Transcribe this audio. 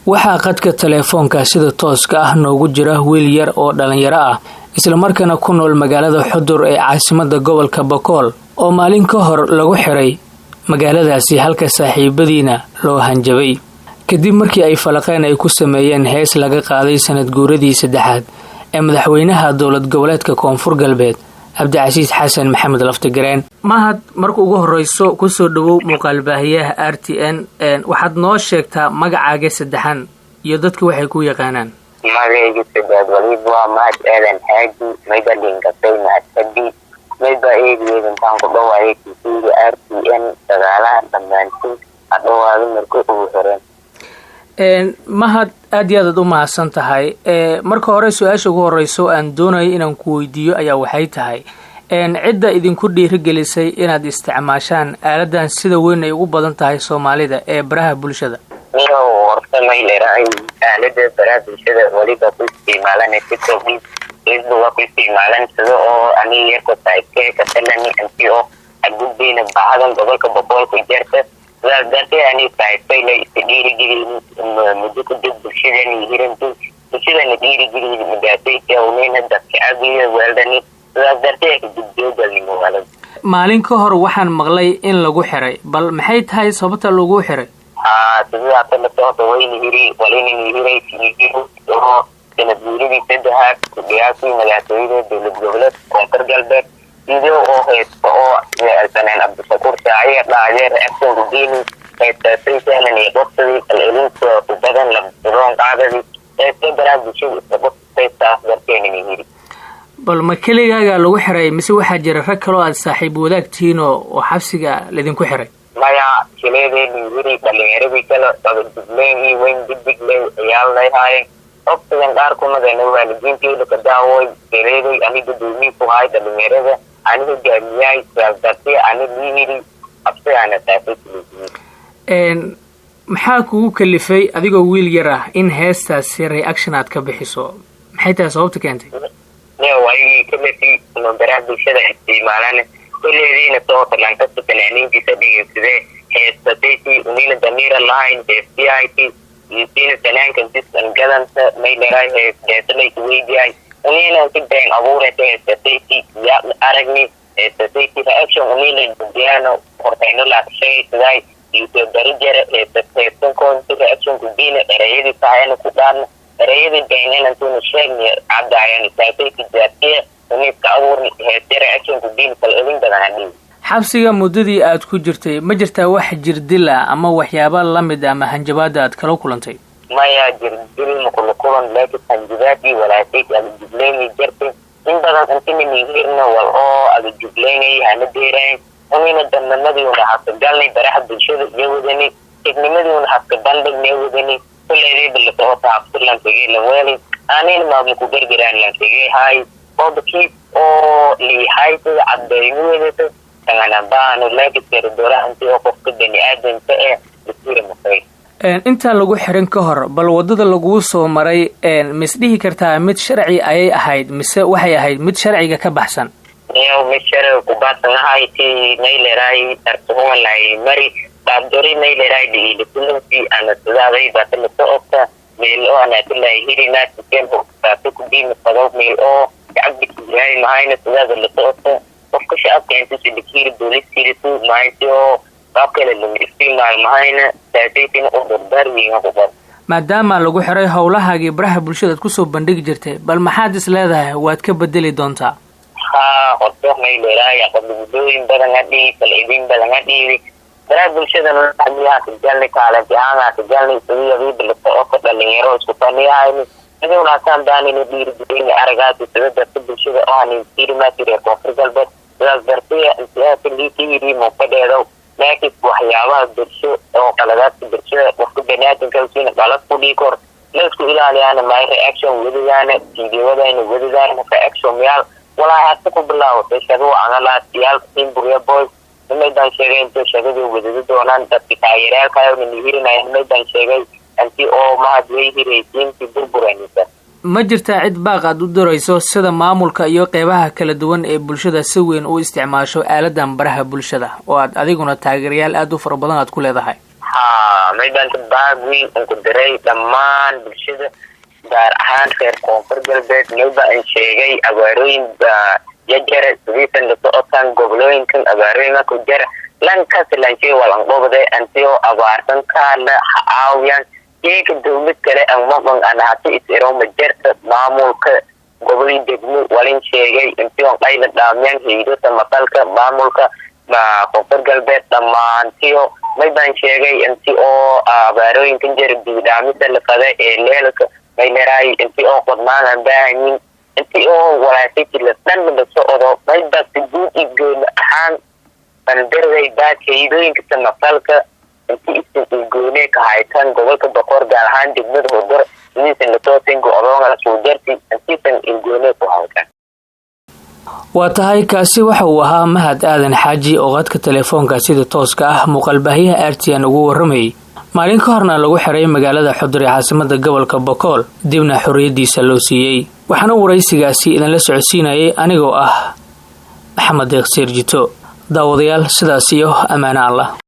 waxaa qadka teleefoonka sida tooska ah noogu jira wiil yar oo dhalinyaro ah isla markaana ku nool magaalada Xudur ee caasimadda gobolka Boqol oo maalin ka hor lagu xiray magaaladaasi halka saaxiibadiina loo hanjabay kadib markii ay falaqeen ay ku sameeyeen hees laga qaaday sanad guuradii saddexaad ee madaxweynaha dowlad goboleedka Koonfur Galbeed Cabdicasiis Xasan Maxamed Laftagareen. mahad marka ugu horeyso ku soo dhawow muuqaal baahiyaha RTN waxaad noo sheegtaa magacaaga saddexan iyo dadku waxay ku yaqaanaan. magacayga saddexaad waa mahad aadan xaaji maydhalinka saymaad sabbi mayba eedeedan taan ku dhawaayay TV RTN dagaalaha dhammaantiin adhowaada marka ugu horeen. mahad aad iyo aad u mahadsan tahay. marka hore su-aasha ugu horeyso aan doonayo inaan ku weydiiyo ayaa waxay tahay cidda idinku dhiirigelisay inaad isticmaashaan aaladan sida weyn ay ugu badan tahay Soomaalida ee baraha bulshada. horta mayleeray aalada baraha bulshada waliba ku isticmaalaan TikTok Facebook ku isticmaalaan sida oo aniga ku taayay ka talani anti oo agudina baahan gobolka Boqol ku jirta dadka ani taayay la dhiirigelin muddo ku dib bulshadani hirantu bulshadani dhiirigelin midaatay oo meena dadka abiyo weeldani dadka dibdoogalnimo wala maalin ka hor waxaan maqlay in lagu xiray bal maxay tahay sababta lagu xiray. sidoo kale sababta weyn hiri walina hiray oo sanad guuradii saddexaad ku dhiyaasay madaxweynaha dowlad goboleed Koonfur Galbeed sidoo oo heesto oo Alsanaan Abdushakuur Shaaciir dhaajeer action gudini heesto saalan ee waqtiga kaleelinta ku badan la doon qaadadi heesto baraha bulshada sababta darteena hiri. bal ma keligaaga lagu xiray mise waxaa jira rag kale oo aad saaxiib wadaagtiin oo xabsiga ladinku xiray. maya kaleedeen hiri dhalinyarada kale sababtay weyn dibig ayaa leeyahay waqtigan qaar kuma dana waalidiinteedu ka daaway kaleeday aniga duumi ku hay dhalinyarada aniga gaamiyay sababtay aniga hiri absaana taasay. maxaa kugu kalifay adigoo wiil yar ah in heestaasi reaction aad ka bixiso maxay tahay sababta keentay. way kaleetii baraha bulshada isticmaalaan kaleediina soo talanka fanaaniintiisa dhigaysidee heestatii unina damiir lahayn heestiyaati yisiina tanaanka diskan gadanta mayleeray heestalay weydiyay unina si been abuuraysa heestatii ya aragni heestatii reaction unina diyaano hortayno la sheegay iyo darajada heestatii koonti reaction ku diina erayadii taayana ku dhaan erayadii beenana tuna sheegnay cadayaan taasay tijaabtiye unidka abuurni heestere action ku diin kala elin badan. xabsiga muddadii aad ku jirtay ma jirtaa wax jirdil ah ama waxyaabo la mid ah ama hanjabaad aad kala kulantay. maya jirdil ma kula kulan laakiin hanjabaadii walaasay aad jubleeyay jirtay in badan intii nihiirna wal oo aad jubleeyay hana deereen unina dhannamadii una xaqgalnay baraha bulshada iyo wadani teknimadii una xaqgalnay wadani kuleedii bilaa taabtulan tagay la weelay aanin ma ku gargaraan la tagay hay qodkii oo liihay sida caddeeyay tagana baanu leeyahay dooraha intii oo qofka bani aadamka ee isir maqay. inta lagu xirin ka hor bal wadada lagu soo maray misdhihi kartaa mid sharci ayay ahayd mise waxay ahayd mid sharciga ka baxsan. mid sharci ku baxsan ahayd mayleeray tartuun lay mari baadori mayleeray dhigilkii ana sidaaday baatan sababta meel oo ana tilay hirina tempo taasi ku diin sabab meel oo cabdikii mahayna sidaada la sababta qofka shacabka inta si dikir booliskiisu maayo qaabkale la isticmaal mahayna taasayna oo dardarwiina ku bar. maadaama lagu xiray howlahaagii baraha bulshada ku soo bandhigi jirtay bal maxaad is leedahay waad ka bedeli doontaa. horta mayleeray qodobooyin badan hadii kala idin badan hadii baraha bulshada noocaha jalni kala jaana jalni sidii bilaa oo dhalinyaro isku faniyahay sidoo laataan daanina dhiirigelin aragaasi sida bulshada oo aan intiimaatire Koonfur Galbeed dardartay intiyaati ma fadheedo laakiin waxyaabaha bulsho oo qaladaadka bulshada qofka banaadinka uu qalad ku dhigor la isku ilaaliyaan ma reaction wadayana fiidiyowadayna wadayana reaction yaal walaa hadda ku bilaawday shaqo aan la tiyaal in buriya boy meedan sheegay inta shaqada wadada doonaan dadka taageeraalka ay nihirinayaan meedan sheegay anti oo ma hadlay hiraysiin si burburanaysa. ma jirtaa cid baaq aad u dirayso sida maamulka iyo qeybaha kala duwan ee bulshada si weyn u isticmaasho aaladan baraha bulshada oo aad adiguna taageerayaal aad u fara badan aad ku leedahay. maydanta baagweyn unku diray dhammaan bulshada gaar ahaan reer koonfur galbeed mayba aan sheegay abaarooyin jajara sidiisan la socotaan gobolooyinkan abaarooyinka ku jira lankas laanshey walan dhobday antio abaartan kaala caawiyaan jeeka dowlad kale aan maqan aan hati isiro majarta maamulka gobolii degmo walin sheegay intio qayla dhaamyaan hay'adda maqalka maamulka koonfur galbeed dhammaantiyo maydaan sheegay intii oo abaarooyinkan jira biidhaamida lafada ee leelka mayleeraay intii oo qodnaan aan baahanyin intii oo walaasaysi la dhan la socdo mayba si guud iyo gooni ahaan bandarday baakayidooyinka samafalka intii isin gooni ka haytaan gobolka boqor gaar ahaan degmada Hodor inaysan la toosin go'doonka soo jarti intiisan gooni ku haytaan waa tahay kaasi waxa uu ahaa Mahad Aadan Xaaji oo qadka telefoonka sida tooska ah muuqaalbaahiyaha RTN ugu warramay maalin ka horna lagu xiray magaalada Xudur ee caasimadda gobolka Bokool dibna xorriyadiisa loo siiyay waxaana waraysigaasi idin la socodsiinayay anigoo ah Maxamed Deeq Sirjito daawadayaal sidaas iyo amaana Allah